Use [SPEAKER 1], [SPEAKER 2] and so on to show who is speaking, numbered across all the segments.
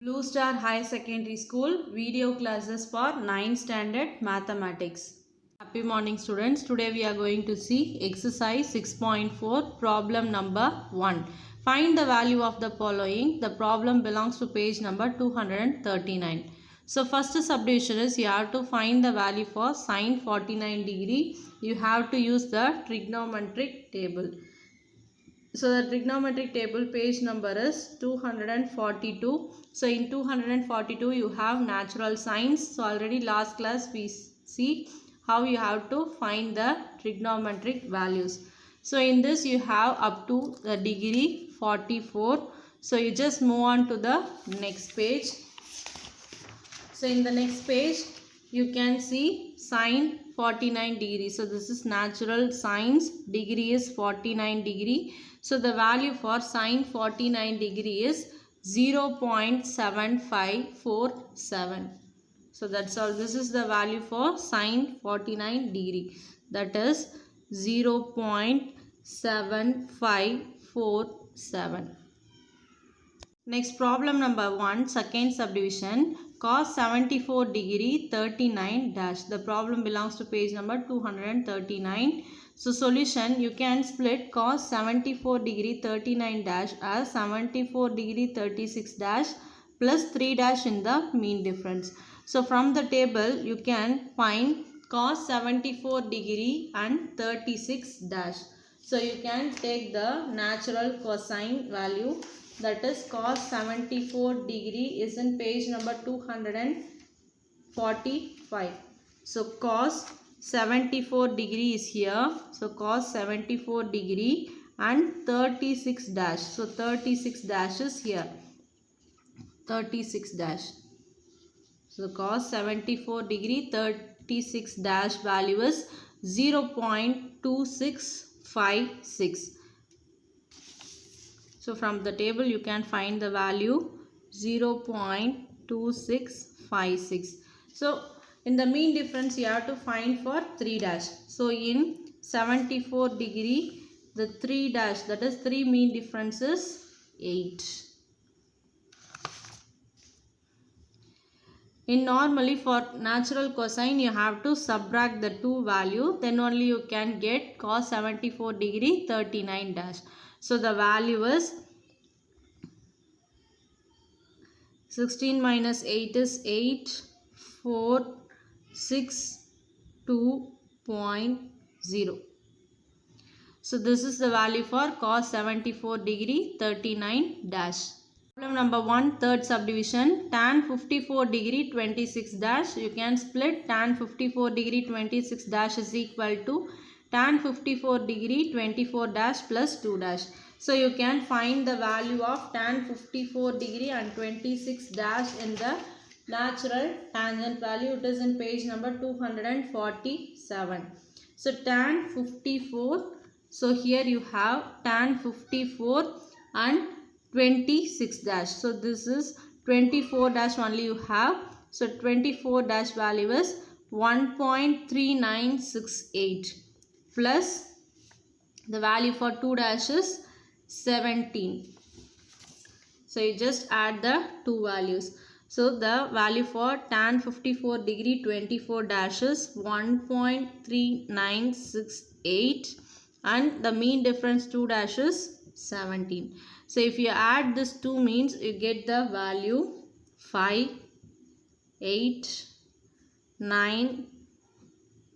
[SPEAKER 1] Blue Star High Secondary School video classes for 9th standard mathematics. Happy morning students. Today we are going to see exercise 6.4 problem number 1. Find the value of the following. The problem belongs to page number 239. So first subdivision is you have to find the value for sine 49 degree. You have to use the trigonometric table. So the trigonometric table page number is 242. So in 242 you have natural sines. So already last class we see how you have to find the trigonometric values. So in this you have up to the degree 44. So you just move on to the next page. So in the next page you can see sine 49 degree. So this is natural sines, degree is 49 degree. So the value for sine 49 degree is 0.7547. So that's all. This is the value for sine 49 degree. That is 0.7547. Next problem number 1, second subdivision. Cos 74 degree 39 dash. The problem belongs to page number 239. So solution, you can split cos 74 degree 39 dash as 74 degree 36 dash plus 3 dash in the mean difference. So from the table you can find cos 74 degree and 36 dash. So you can take the natural cosine value, that is cos 74 degree is in page number 245. So cos 74 degree is here. So cos 74 degree and 36 dash. So 36 dash is here. 36 dash. So cos 74 degree 36 dash value is 0.2656. So from the table you can find the value 0.2656. So in the mean difference you have to find for 3 dash. So in 74 degree the 3 dash, that is 3 mean difference is 8. In normally for natural cosine you have to subtract the two value, then only you can get cos 74 degree 39 dash. So the value is 16 minus 8 is 8, 4, 6, 2.0. So this is the value for cos 74 degree 39 dash. Problem number 1, third subdivision. Tan 54 degree 26 dash. You can split tan 54 degree 26 dash is equal to tan 54 degree 24 dash plus 2 dash. So you can find the value of tan 54 degree and 26 dash in the natural tangent value. It is in page number 247. So tan 54. So here you have tan 54 and 26 dash. So this is 24 dash only you have. So 24 dash value is 1.3968 plus the value for 2 dash is 17. So you just add the two values. So the value for tan 54 degree 24 dash is 1.3968 and the mean difference 2 dash is 17. So if you add this 2 means you get the value 5, 8, 9,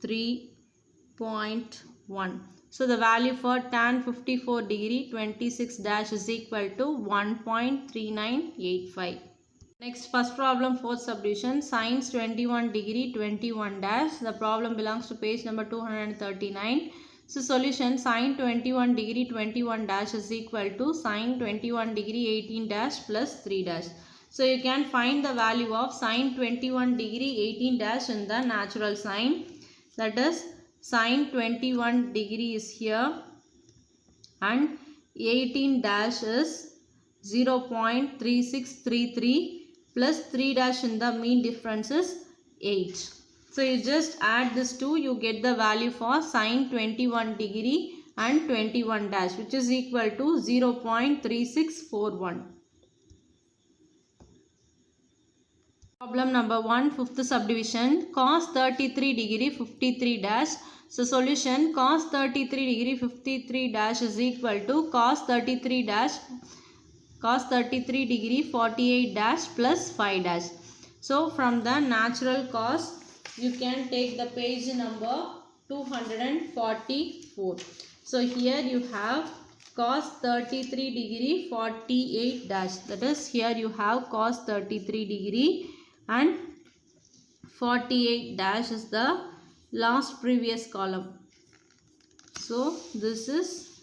[SPEAKER 1] 3.1. So the value for tan 54 degree 26 dash is equal to 1.3985. Next, first problem, fourth subdivision, sines 21 degree 21 dash. The problem belongs to page number 239. So solution, sine 21 degree 21 dash is equal to sine 21 degree 18 dash plus 3 dash. So you can find the value of sine 21 degree 18 dash in the natural sine. That is sine 21 degree is here and 18 dash is 0.3633 plus 3 dash in the mean difference is 8. So you just add this 2, you get the value for sine 21 degree and 21 dash, which is equal to 0.3641. Problem number 1, fifth subdivision, cos 33 degree 53 dash. So solution, cos 33 degree 53 dash is equal to cos 33 degree 48 dash plus 5 dash. So from the natural cos, you can take the page number 244. So here you have cos 33 degree 48 dash. That is, here you have cos 33 degree and 48 dash is the last previous column. So this is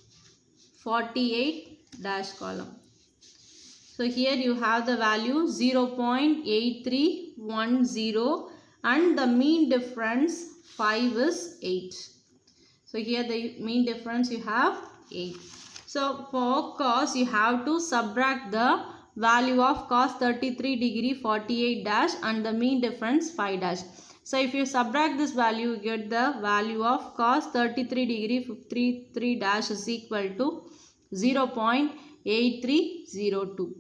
[SPEAKER 1] 48 dash column. So here you have the value 0.8310 and the mean difference 5 is 8. So here the mean difference you have 8. So for cos you have to subtract the value of cos 33 degree 48 dash and the mean difference 5 dash. So if you subtract this value, you get the value of cos 33 degree 53 dash is equal to 0.8302.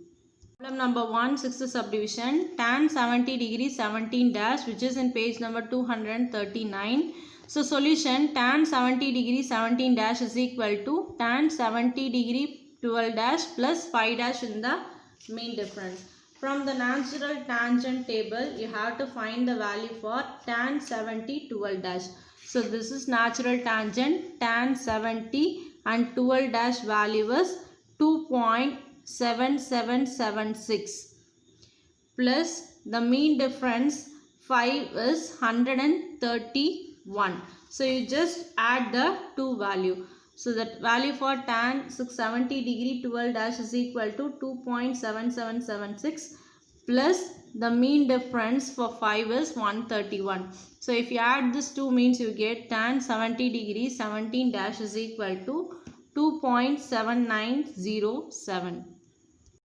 [SPEAKER 1] Problem number 1, sixth subdivision, tan 70 degree 17 dash, which is in page number 239. So solution, tan 70 degree 17 dash is equal to tan 70 degree 12 dash plus 5 dash in the mean difference. From the natural tangent table, you have to find the value for tan 70 12 dash. So this is natural tangent, tan 70 and 12 dash value is 2.7776 plus the mean difference 5 is 131. So you just add the two value. So that value for tan 70 degree 12 dash is equal to 2.7776 plus the mean difference for 5 is 131. So if you add this two means you get tan 70 degree 17 dash is equal to 2.7907.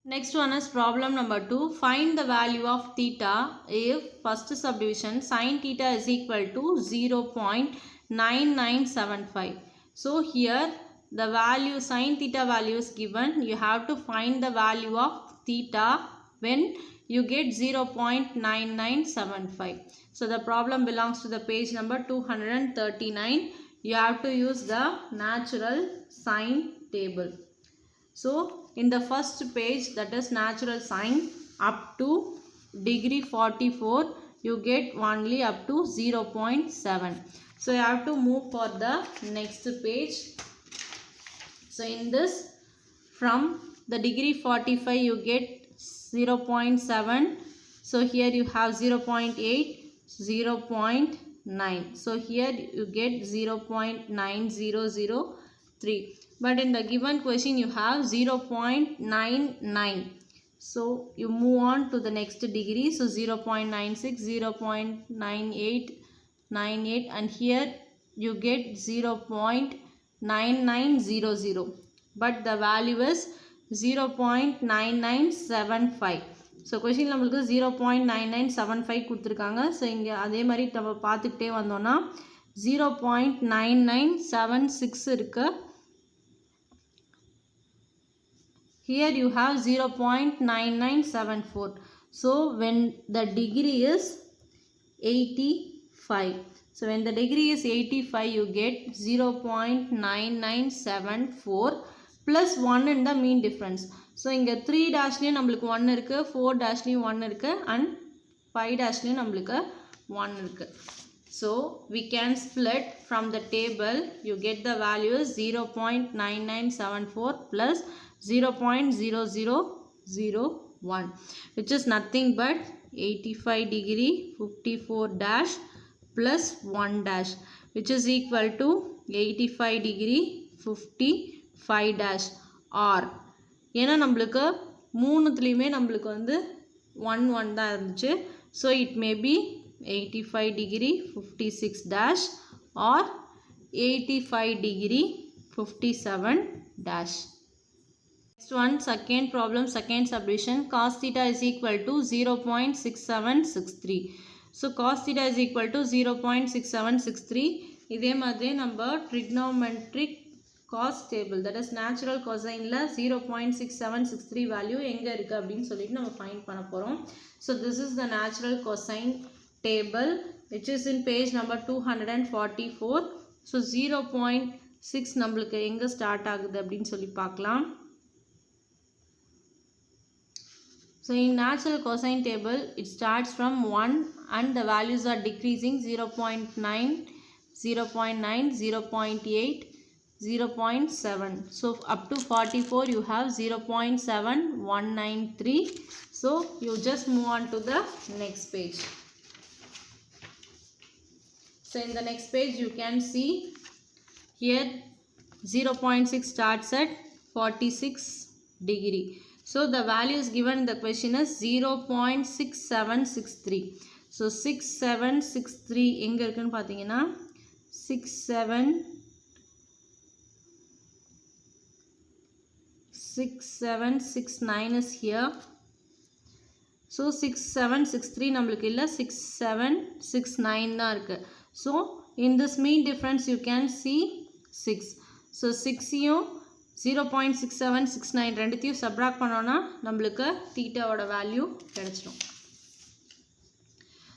[SPEAKER 1] Next one is problem number 2. Find the value of theta if first subdivision sin theta is equal to 0.9975. So here the value sin theta value is given. You have to find the value of theta when you get 0.9975. So the problem belongs to the page number 239. You have to use the natural sine table. So in the first page, that is natural sine, up to degree 44 you get only up to 0.7. So you have to move for the next page. So in this, from the degree 45 you get 0.7. So here you have 0.8, 0.9. So here you get 0.9003. But in the given question you have 0.99. So you move on to the next degree. So 0.96, 0.98, and here you get 0.9900. But the value is 0.9975. So question நம்மளுக்கு 0.9975 கொடுத்திருக்காங்க. So இங்க அதே மாதிரி நம்ம பார்த்துக்கிட்டே வந்தோம்னா 0.9976 இருக்கு. Here you have 0.9974. So when the degree is 85. So when the degree is 85, you get 0.9974 plus 1 in the mean difference. So inga 3 dash liyum nambalukku 1 irukku, 4 dash liyum 1 irukku and 5 dash liyum nambalukku 1 irukku. So we can split from the table. You get the value 0.9974 plus 0.0001, which is nothing but 85 degree 54 dash plus 1 dash, which is equal to 85 degree 55 dash, or ஏன்னா நம்மளுக்கு மூணுத்துலேயுமே நம்மளுக்கு வந்து 1 தான் இருந்துச்சு. So it may be 85 degree 56 dash or 85 degree 57 dash. Next one, second problem, second subdivision, cos theta is equal to 0.6763. So cos theta is equal to 0.6763. இதே மாதிரி நம்ம trigonometric cos table, that is natural cosine la 0.6763 value எங்க இருக்கு அப்படினு சொல்லிட்டு நம்ம find பண்ண போறோம். So this is the natural cosine table which is in page number 244. So 0.6 நம்மளுக்கு எங்க ஸ்டார்ட் ஆகுது அப்படினு சொல்லி பார்க்கலாம். So in natural cosine table it starts from 1 and the values are decreasing 0.9, 0.9, 0.8, 0.7. So up to 44 you have 0.7193. So you just move on to the next page. So in the next page you can see here 0.6 starts at 46 degree. So the values given in the question is 0.6763. So 6763 எங்க இருக்குன்னு பாத்தீங்கன்னா 6769 is here. So 6763 நம்மளுக்கு இல்ல 6769 தான் இருக்கு. So in this mean difference you can see 6. So 6 யும் 0.6769 ரெண்டுத்தையும் subtract பண்ணோம்னா நம்மளுக்கு தீட்டாவோட வேல்யூ கிடைச்சிடும்.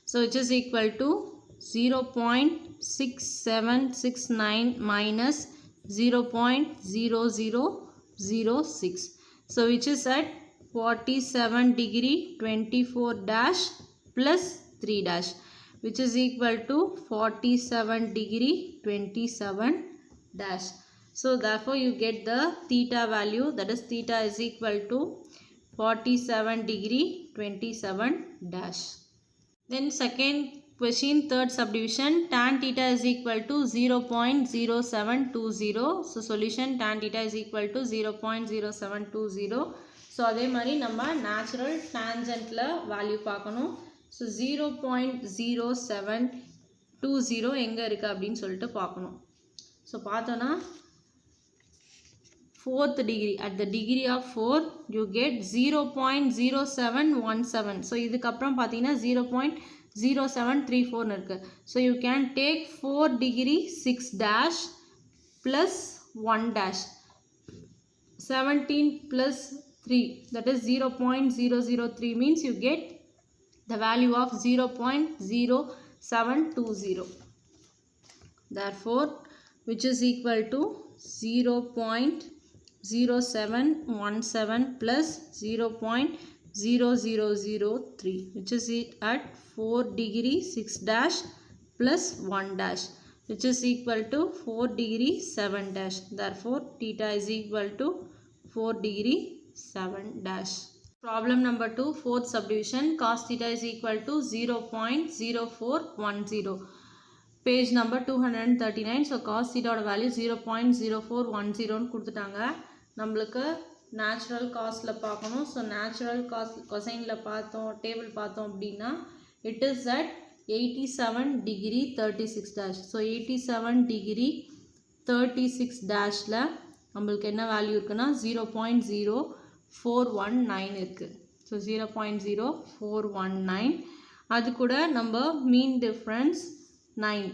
[SPEAKER 1] So which is equal to 0.6769 minus 0.0006. So which is at 47 degree 24 dash plus 3 dash, which is equal to 47 degree 27 dash. So therefore you get the theta value, that is theta is equal to 47 degree 27 dash. Then second question, third subdivision, tan theta is equal to 0.0720. So solution tan theta is equal to 0.0720. So அதே மாதிரி நம்ம natural tangentல value பார்க்கணும். So 0.0720 எங்க இருக்கு அப்படின்னு சொல்லிட்டு பார்க்கணும். So பார்த்தோன்னா 4th degree, at the degree of 4 you get 0.0717. So இதுக்கு அப்புறம் பார்த்தீங்கன்னா 0.0734 இருக்கு. So you can take 4 degree 6 dash plus 1 dash, 17 plus 3, that is 0.003 means you get the value of 0.0720. Therefore which is equal to 0.0717 plus 0.0003, which is at 4 degree 6 dash plus 1 dash, which is equal to 4 degree 7 dash. Therefore theta is equal to 4 degree 7 dash. Problem number 2, fourth subdivision, cos theta is equal to 0.0410. Page number 239. So cos theta oda value 0.0410 னு கொடுத்துட்டாங்க. நம்மளுக்கு natural cosல பார்க்கணும். So natural cosineல பார்த்தோம், table பார்த்தோம் அப்படின்னா it is at 87 degree 36 dash. So 87 degree 36 dashல நம்மளுக்கு என்ன value இருக்குன்னா 0.0419 இருக்கு. So 0.0419. அது கூட நம்ம mean difference 9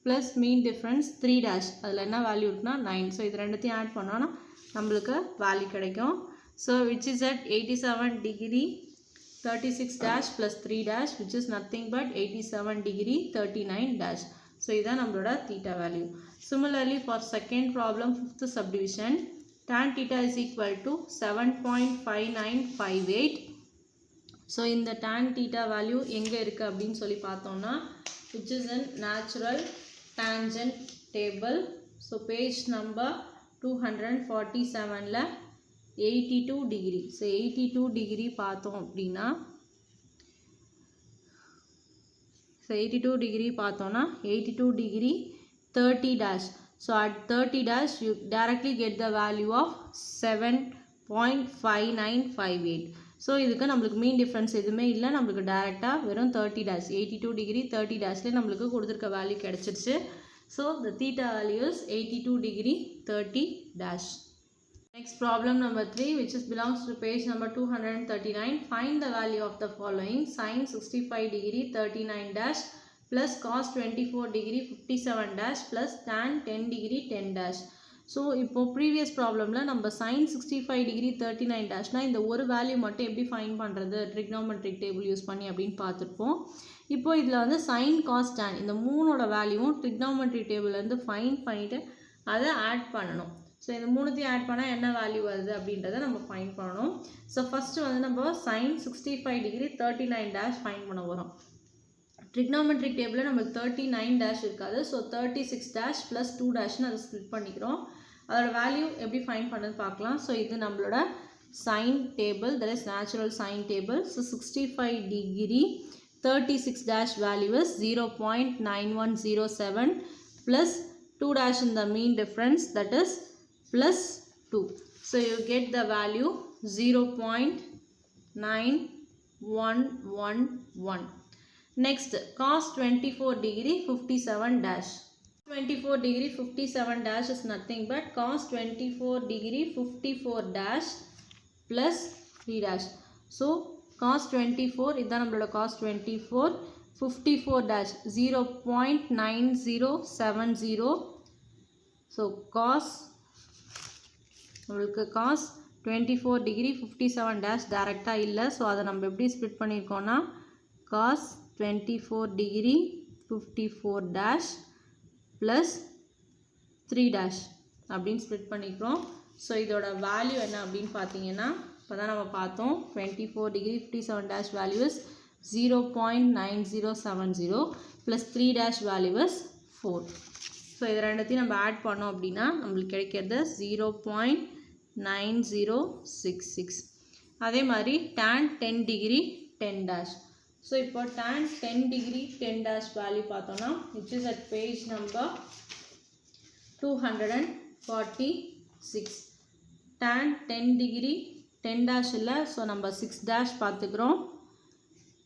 [SPEAKER 1] plus mean difference 3 dash, அதில் என்ன வேல்யூ இருக்குன்னா 9. ஸோ இது ரெண்டுத்தையும் ஆட் பண்ணோன்னா நம்மளுக்கு வேல்யூ கிடைக்கும். So which is at 87 degree 36 dash plus 3 dash, which is nothing but 87 degree 39 dash. So இதுதான் நம்மளோட theta value. Similarly for second problem, fifth subdivision, tan theta is equal to 7.5958. So இந்த tan theta value எங்கே இருக்குது அப்படின்னு சொல்லி பார்த்தோம்னா which is in natural tangent table. So page number 247 ல 82 degree. So 82 degree பார்த்தோம் அப்படின்னா 82 degree பார்த்தோம்னா 82 degree 30 dash. So at 30 dash you directly get the value of 7.5958. So இதுக்கு நம்மளுக்கு மீன் டிஃப்ரென்ஸ் எதுவுமே இல்லை, நம்மளுக்கு டேரெக்டாக வெறும் 30 dash 82 degree 30 dashலேயே நம்மளுக்கு கொடுத்துருக்க வேல்யூ கிடச்சிருச்சு. So the theta value is 82 degree 30 dash. Next problem number 3, which is belongs to page number 239. Find the value of the following: sin 65 degree 39 dash plus cos 24 degree 57 dash plus tan 10 degree 10 dash. So இப்போ previous ப்ராப்ளமில் நம்ம sin 65 degree 39 டேஷ்னால் இந்த ஒரு value மட்டும் எப்படி find பண்ணுறது trigonometric table use பண்ணி அப்படின்னு பார்த்துருப்போம். இப்போது இதில் வந்து sin cos tan இந்த மூணோட வேல்யூவும் ட்ரிக்னோமெட்ரிக் டேபிள்லேருந்து ஃபைண்ட் பண்ணிவிட்டு அதை ஆட் பண்ணணும். ஸோ இந்த மூணுத்தையும் ஆட் பண்ணால் என்ன வேல்யூ வருது அப்படின்றத நம்ம ஃபைண்ட் பண்ணணும். ஸோ ஃபஸ்ட்டு வந்து நம்ம sin 65 டிகிரி 39 டேஷ் ஃபைண்ட் பண்ண போகிறோம். ட்ரிக்னோமெட்ரிக் டேபிளில் நம்மளுக்கு 39 டேஷ் இருக்காது. ஸோ 36 டேஷ் ப்ளஸ் 2 டேஷ்னு அதை ஸ்ப்ளிட் பண்ணிக்கிறோம். அதோட வேல்யூ எப்படி ஃபைண்ட் பண்ணது பார்க்கலாம். ஸோ இது நம்மளோட sine table, that is natural sine table. So 65 degree 36 dash value is 0.9107 plus 2 dash in the mean difference, that is plus 2. So you get the value 0.9111. Next, cos 24 degree 57 dash. 24 degree 57 dash is nothing but cos 24 degree 54 dash plus 3 dash. So cos 24 இதான் நம்மளோட cos 24 54 dash 0.9070. So cos நம்மளுக்கு cos 24 degree 57 dash டைரெக்டாக இல்லை. So அதை நம்ம எப்படி split பண்ணியிருக்கோன்னா cos 24 degree 54 dash plus 3 dash அப்படின்னு ஸ்ப்ளிட் பண்ணிக்கிறோம். ஸோ இதோட வேல்யூ என்ன அப்படின்னு பார்த்தீங்கன்னா இப்போ தான் நம்ம பார்த்தோம் 24 degree 57 dash value is 0.9070 plus 3 dash value is 4. So இது ரெண்டுத்தையும் நம்ம ஆட் பண்ணோம் அப்படின்னா நம்மளுக்கு கிடைக்கிறது 0.9066. அதே மாதிரி tan 10 degree 10 dash. ஸோ இப்போ tan 10 degree 10 dash வேல்யூ பார்த்தோன்னா which is at page number 246. tan 10 degree 10 dash இல்லை, ஸோ நம்ம 6 dash பார்த்துக்கிறோம்.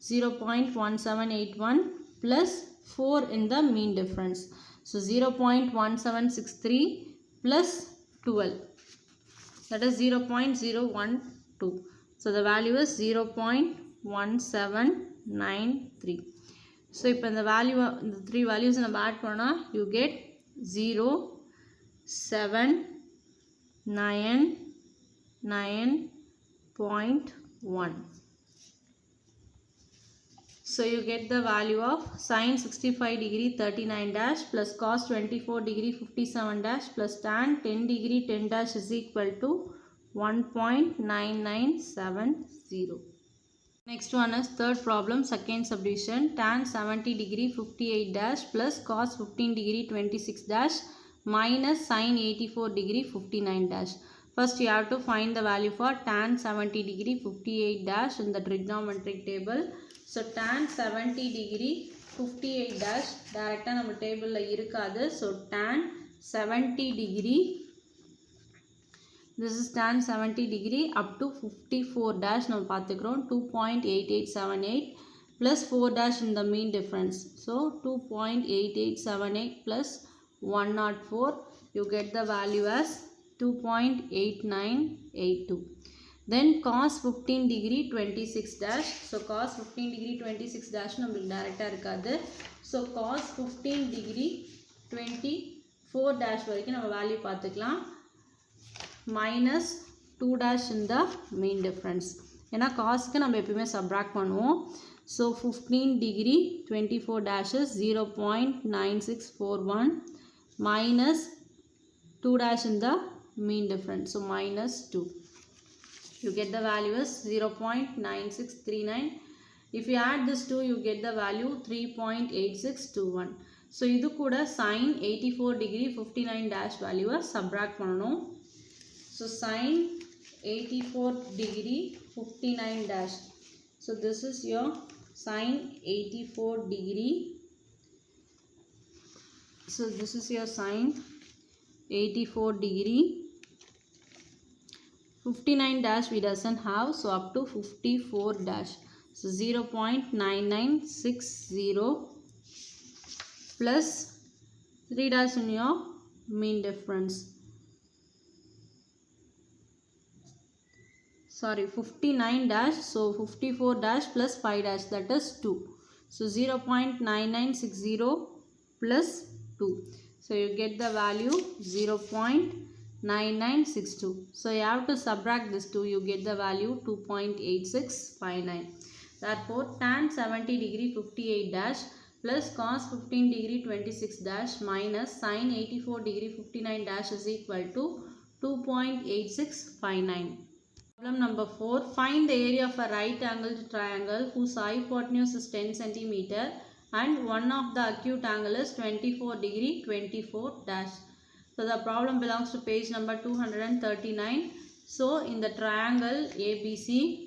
[SPEAKER 1] 0.1781 plus 4 in the mean difference. So 0.1763 plus 12. That is 0.012. So the value is 0.1793. So if the value, the three values in the add panna, you get 0.799.1. So you get the value of sin 65 degree 39 dash plus cos 24 degree 57 dash plus tan 10 degree 10 dash is equal to 1.9970. Next one is third problem, second subdivision. Tan 70 degree 58 dash plus cos 15 degree 26 dash minus sin 84 degree 59 dash. First you have to find the value for tan 70 degree 58 dash in the trigonometric table. So tan 70 degree 58 dash directly நம்ம டேபிளில் இருக்காது. So tan 70 degree, this is tan 70 degree up to 54 dash நம்ம பார்த்துக்கிறோம். 2.8878 plus 4 dash in the mean difference. So 2.8878 plus 104, you get the value as 2.8982. Then cos 15 degree 26 dash. So cos 15 degree 26 dash நம்மளுக்கு டைரெக்டாக இருக்காது. So cos 15 degree 24 dash வரைக்கும் நம்ம value பார்த்துக்கலாம். minus 2 dash in the mean difference. ஏன்னா காஸ்க்கு நம்ம எப்பயுமே subtract பண்ணுவோம். So 15 degree 24 dash is 0.9641 minus 2 dash in the mean difference. So minus 2. You get the value is 0.9639. If you add this 2, you get the value 3.8621. So idu kuda sin 84 degree 59 dash value subtract pananum. So sin 84 degree 59 dash. So this is your sin 84 degree. So this is your sin 84 degree. 59 dash we doesn't have, so up to 54 dash. So 0.9960 plus 3 dash in your mean difference. Sorry, 59 dash, so 54 dash plus 5 dash, that is 2. So 0.9960 plus 2. So you get the value 0.9960. 9962. So you have to subtract this 2, you get the value 2.8659. Therefore, tan 70 degree 58 dash plus cos 15 degree 26 dash minus sin 84 degree 59 dash is equal to 2.8659. Problem number 4. Find the area of a right angled triangle whose hypotenuse is 10 cm and one of the acute angle is 24 degree 24 dash. So the problem belongs to page number 239. So in the triangle ABC,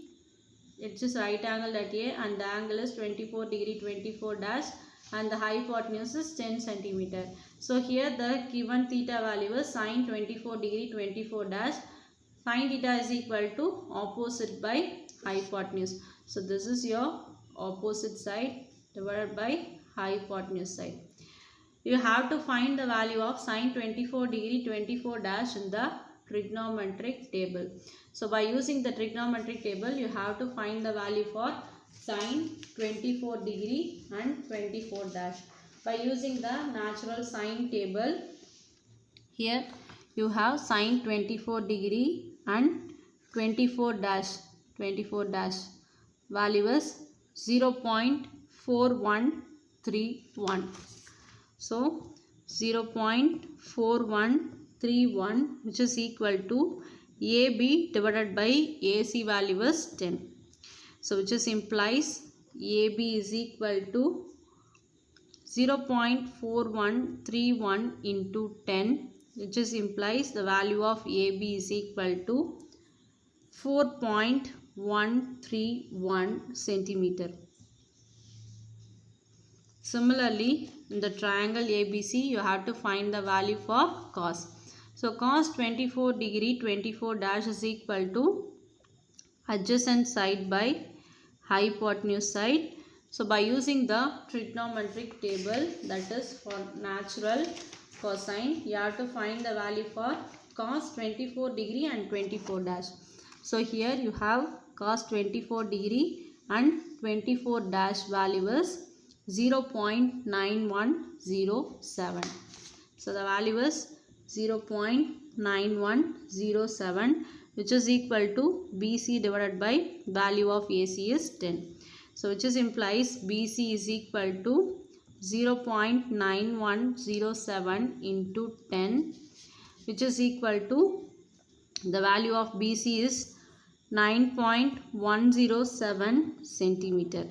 [SPEAKER 1] it is right angle at A and the angle is 24 degree 24 dash and the hypotenuse is 10 cm. So here the given theta value is sin 24 degree 24 dash. Sin theta is equal to opposite by hypotenuse. So this is your opposite side divided by hypotenuse side. You have to find the value of sin 24 degree 24 dash in the trigonometric table. So by using the trigonometric table, you have to find the value for sin 24 degree and 24 dash. By using the natural sine table, here you have sin 24 degree and 24 dash. Value is 0.4131. So 0.4131, which is equal to AB divided by AC value is 10. So which is implies AB is equal to 0.4131 into 10, which is implies the value of AB is equal to 4.131 centimeter. Similarly, in the triangle ABC, you have to find the value for cos. So cos 24 degree 24 dash is equal to adjacent side by hypotenuse side. So by using the trigonometric table, that is for natural cosine, you have to find the value for cos 24 degree and 24 dash. So here you have cos 24 degree and 24 dash value is 0.9107. So the value is 0.9107, which is equal to BC divided by value of AC is 10. So which is implies BC is equal to 0.9107 into 10, which is equal to the value of BC is 9.107 centimeter.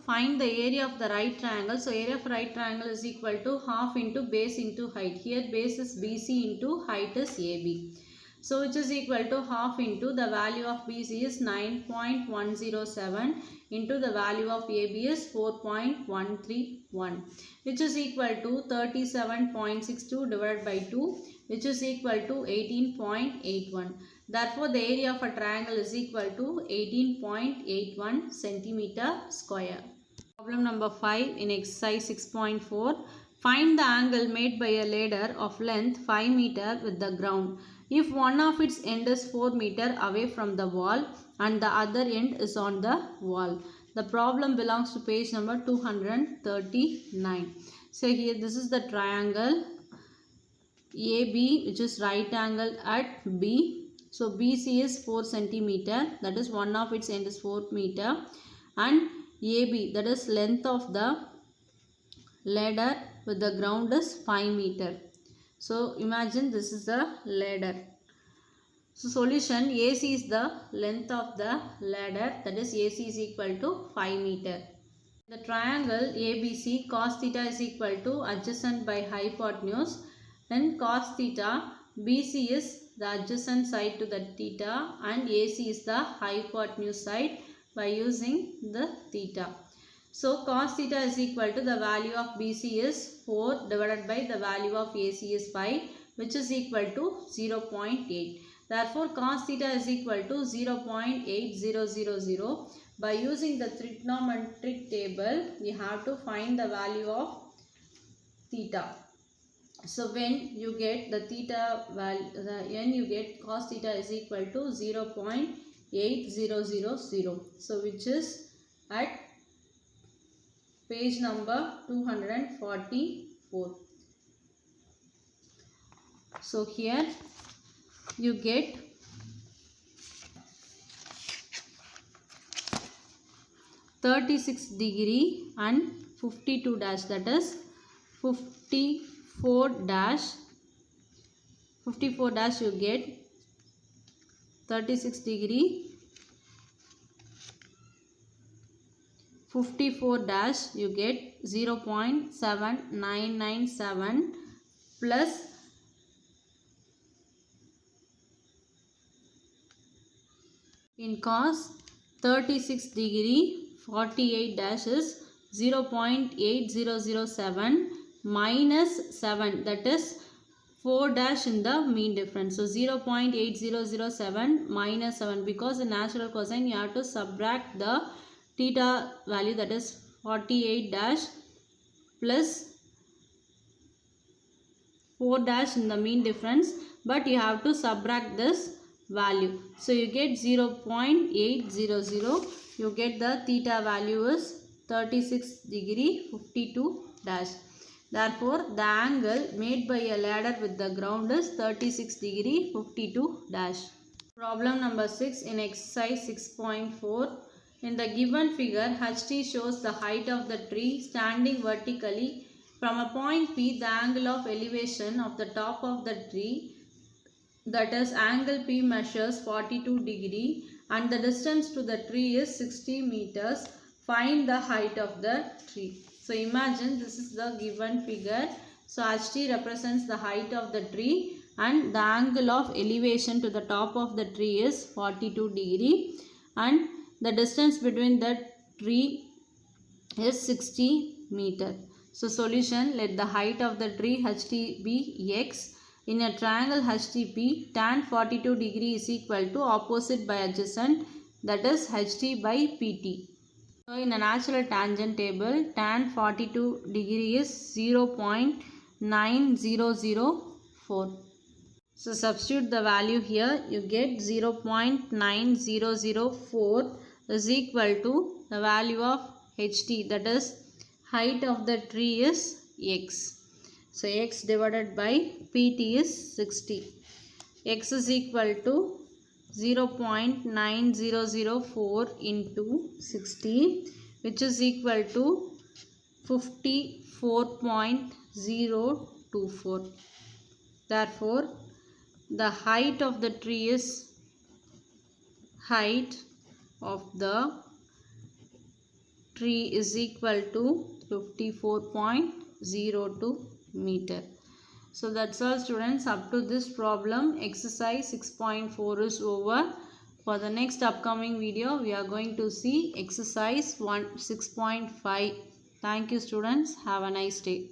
[SPEAKER 1] Find the area of the right triangle. So area of right triangle is equal to half into base into height. Here base is BC into height is AB. So which is equal to half into the value of BC is 9.107 into the value of AB is 4.131, which is equal to 37.62 divided by 2, which is equal to 18.81. Therefore the area of a triangle is equal to 18.81 centimeter square. Problem number 5 in exercise 6.4. Find the angle made by a ladder of length 5 meter with the ground. If one of its end is 4 meter away from the wall and the other end is on the wall. The problem belongs to page number 239. So here this is the triangle AB, which is right angle at B. So BC is 4 centimeter, that is one of its end is 4 meter, and AB, that is length of the ladder with the ground is 5 meter. So imagine this is the ladder. So solution, AC is the length of the ladder, that is AC is equal to 5 meter. The triangle ABC, cos theta is equal to adjacent by hypotenuse. Then cos theta, BC is the adjacent side to the theta and AC is the hypotenuse side by using the theta. So cos theta is equal to the value of BC is 4 divided by the value of AC is 5, which is equal to 0.8. Therefore cos theta is equal to 0.8000. By using the trigonometric table, you have to find the value of theta. So when you get the theta value, when you get cos theta is equal to 0.8000. So which is at page number 244. So here you get 36 degree and 52 dash, that is 54 dash you get 36 degree 54 dash you get 0.7997 plus in cos 36 degree 48 dash is 0.8007 minus 7, that is 4 dash in the mean difference. So 0.8007 minus 7, because in natural cosine you have to subtract the theta value, that is 48 dash plus 4 dash in the mean difference, but you have to subtract this value. So you get 0.800. You get the theta value is 36 degree 52 dash. Therefore, the angle made by a ladder with the ground is 36 degree 52 dash. Problem number 6 in exercise 6.4. In the given figure, HT shows the height of the tree standing vertically from a point P. The angle of elevation of the top of the tree, that is angle P, measures 42 degree and the distance to the tree is 60 meters. Find the height of the tree. So imagine this is the given figure. So HT represents the height of the tree and the angle of elevation to the top of the tree is 42 degree and the distance between the tree is 60 meter. So solution, let the height of the tree HT be x. In a triangle HTP, tan 42 degree is equal to opposite by adjacent, that is HT by PT. So in a natural tangent table, tan 42 degree is 0.9004. So substitute the value here, you get 0.9004 is equal to the value of HT, that is height of the tree is x. So x divided by PT is 60. X is equal to 0.9004 into 60, which is equal to 54.024. Therefore, the height of the tree is equal to 54.02 meter. So that's all students. Up to this problem, exercise 6.4 is over. For the next upcoming video, we are going to see exercise 6.5. Thank you students. Have a nice day.